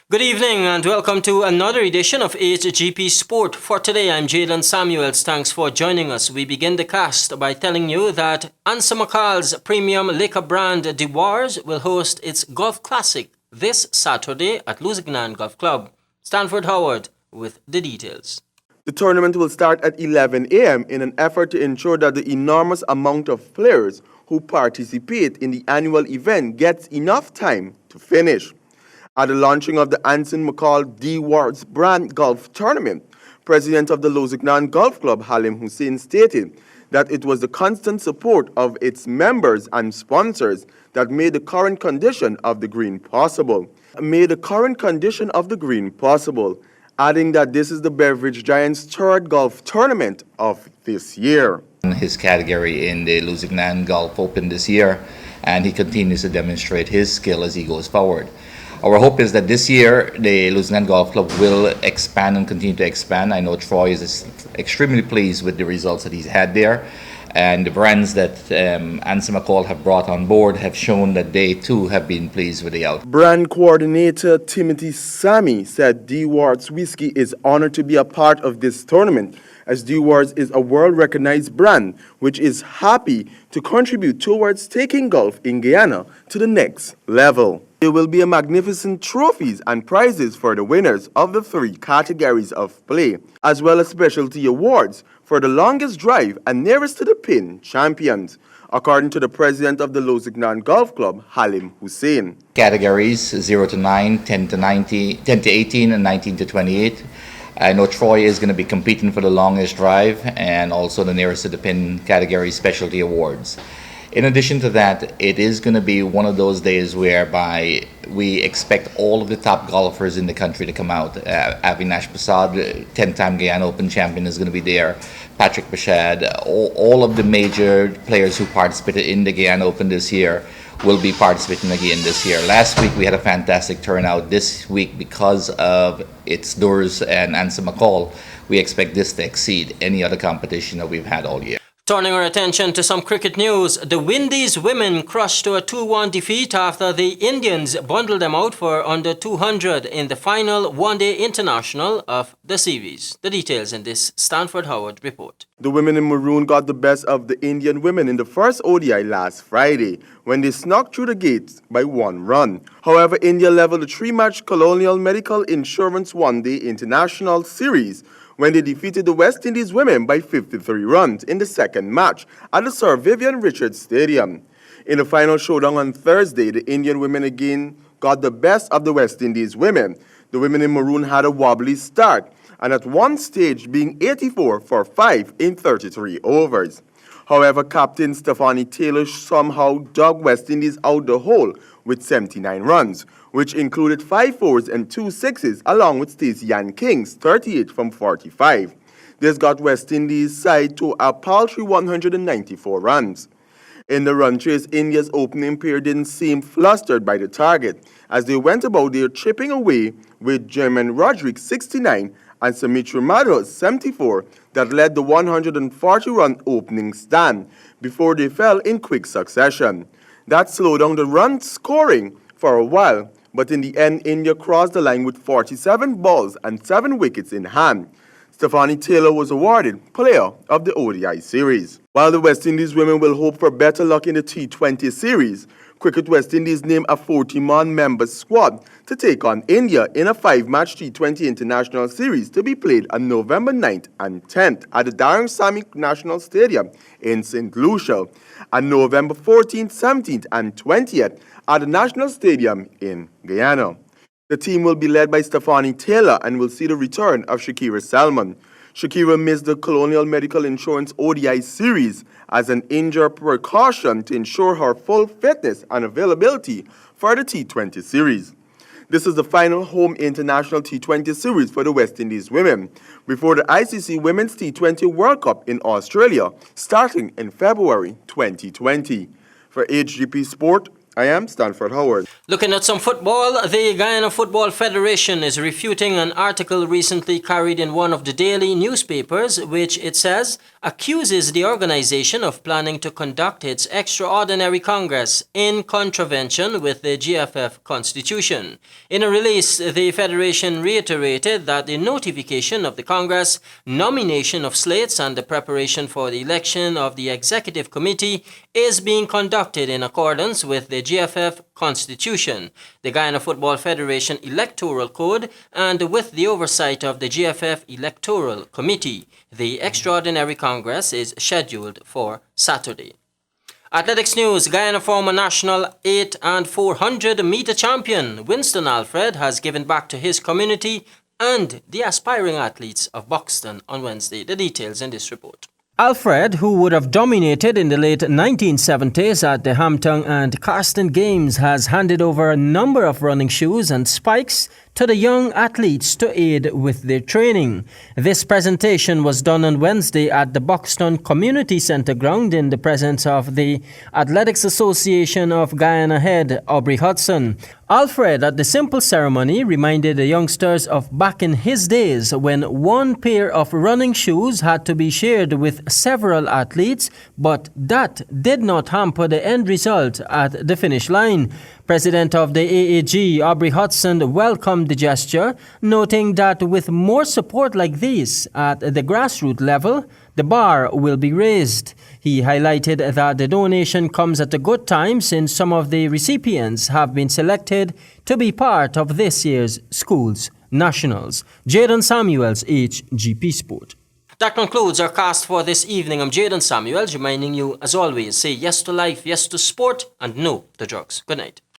Good evening and welcome to another edition of HGP Sport. For today, I'm JADON Samuels. Thanks for joining us. We begin the cast by telling you that Ansa McCall's premium liquor brand Dewars will host its Golf Classic this Saturday at Lusignan Golf Club. Stanford Howard with the details. The tournament will start at 11 a.m. in an effort to ensure that the enormous amount of players who participate in the annual event gets enough time to finish. At the launching of the Anson McCall Dewars brand golf tournament, President of the Lusignan Golf Club, Halim Hussein, stated that it was the constant support of its members and sponsors that made the current condition of the green possible. Adding that this is the beverage giant's third golf tournament of this year. His category in the Lusignan Golf Open this year, and he continues to demonstrate his skill as he goes forward. Our hope is that this year the Lusignan Golf Club will expand and continue to expand. I know Troy is extremely pleased with the results that he's had there, and the brands that Ansa McCall have brought on board have shown that they too have been pleased with the outcome. Brand coordinator Timothy Sammy said Dewars Whiskey is honored to be a part of this tournament, as Dewars is a world-recognized brand which is happy to contribute towards taking golf in Guyana to the next level. There will be magnificent trophies and prizes for the winners of the three categories of play, as well as specialty awards for the longest drive and nearest to the pin champions, according to the president of the Lusignan Golf Club, Halim Hussein. Categories 0 to 9, 10 to 18, and 19 to 28. I know Troy is going to be competing for the longest drive and also the nearest to the pin category specialty awards. In addition to that, it is going to be one of those days whereby we expect all of the top golfers in the country to come out. Avinash Prasad, 10-time Guyana Open champion, is going to be there. Patrick Bashad, all of the major players who participated in the Guyana Open this year will be participating again this year. Last week we had a fantastic turnout. This week, because of its doors and Ansa McCall, we expect this to exceed any other competition that we've had all year. Turning our attention to some cricket news, the Windies women crushed to a 2-1 defeat after the Indians bundled them out for under 200 in the final one-day international of the series. The details in this Stanford Howard report. The women in maroon got the best of the Indian women in the first ODI last Friday when they snuck through the gates by 1 run. However, India leveled the 3-match Colonial Medical Insurance one-day international series when they defeated the West Indies women by 53 runs in the second match at the Sir Vivian Richards Stadium. In the final showdown on Thursday, the Indian women again got the best of the West Indies women. The women in maroon had a wobbly start, and at one stage being 84 for 5 in 33 overs. However, Captain Stephanie Taylor somehow dug West Indies out the hole with 79 runs, which included 5 fours and 2 sixes, along with Stacey Ann King's 38 from 45. This got West Indies' side to a paltry 194 runs. In the run chase, India's opening pair didn't seem flustered by the target, as they went about their chipping away with German Roderick 69 and Sumitra Madhav 74 that led the 140-run opening stand before they fell in quick succession. That slowed down the run scoring for a while, but in the end, India crossed the line with 47 balls and 7 wickets in hand. Stephanie Taylor was awarded Player of the ODI series. While the West Indies women will hope for better luck in the T20 series, Cricket West Indies named a 40-man member squad to take on India in a 5-match T20 international series to be played on November 9th and 10th at the Darren Sammy National Stadium in St. Lucia, and November 14th, 17th, and 20th at the National Stadium in Guyana. The team will be led by Stephanie Taylor and will see the return of Shakira Salmon. Shakira missed the Colonial Medical Insurance ODI series as an injury precaution to ensure her full fitness and availability for the T20 series. This is the final home international T20 series for the West Indies women before the ICC Women's T20 World Cup in Australia starting in February 2020. For HGP Sport, I am Stanford Howard. Looking at some football, the Guyana Football Federation is refuting an article recently carried in one of the daily newspapers, which it says accuses the organization of planning to conduct its extraordinary congress in contravention with the GFF constitution. In a release, the federation reiterated that the notification of the congress, nomination of slates, and the preparation for the election of the executive committee is being conducted in accordance with the GFF constitution, the Guyana Football Federation Electoral Code, and with the oversight of the GFF Electoral Committee. The extraordinary congress is scheduled for Saturday. Athletics news: Guyana former national 8 and 400 meter champion Winston Alfred has given back to his community and the aspiring athletes of Buxton on Wednesday. The details in this report. Alfred, who would have dominated in the late 1970s at the Hampton and Carsten Games, has handed over a number of running shoes and spikes to the young athletes to aid with their training. This presentation was done on Wednesday at the Buxton Community Centre ground in the presence of the Athletics Association of Guyana head Aubrey Hudson. Alfred, at the simple ceremony, reminded the youngsters of back in his days when one pair of running shoes had to be shared with several athletes, but that did not hamper the end result at the finish line. President of the AAG, Aubrey Hudson, welcomed the gesture, noting that with more support like this at the grassroots level, the bar will be raised. He highlighted that the donation comes at a good time since some of the recipients have been selected to be part of this year's Schools Nationals. JADON Samuels, HGP Sport. That concludes our cast for this evening. I'm JADON Samuels, reminding you, as always, say yes to life, yes to sport, and no to drugs. Good night.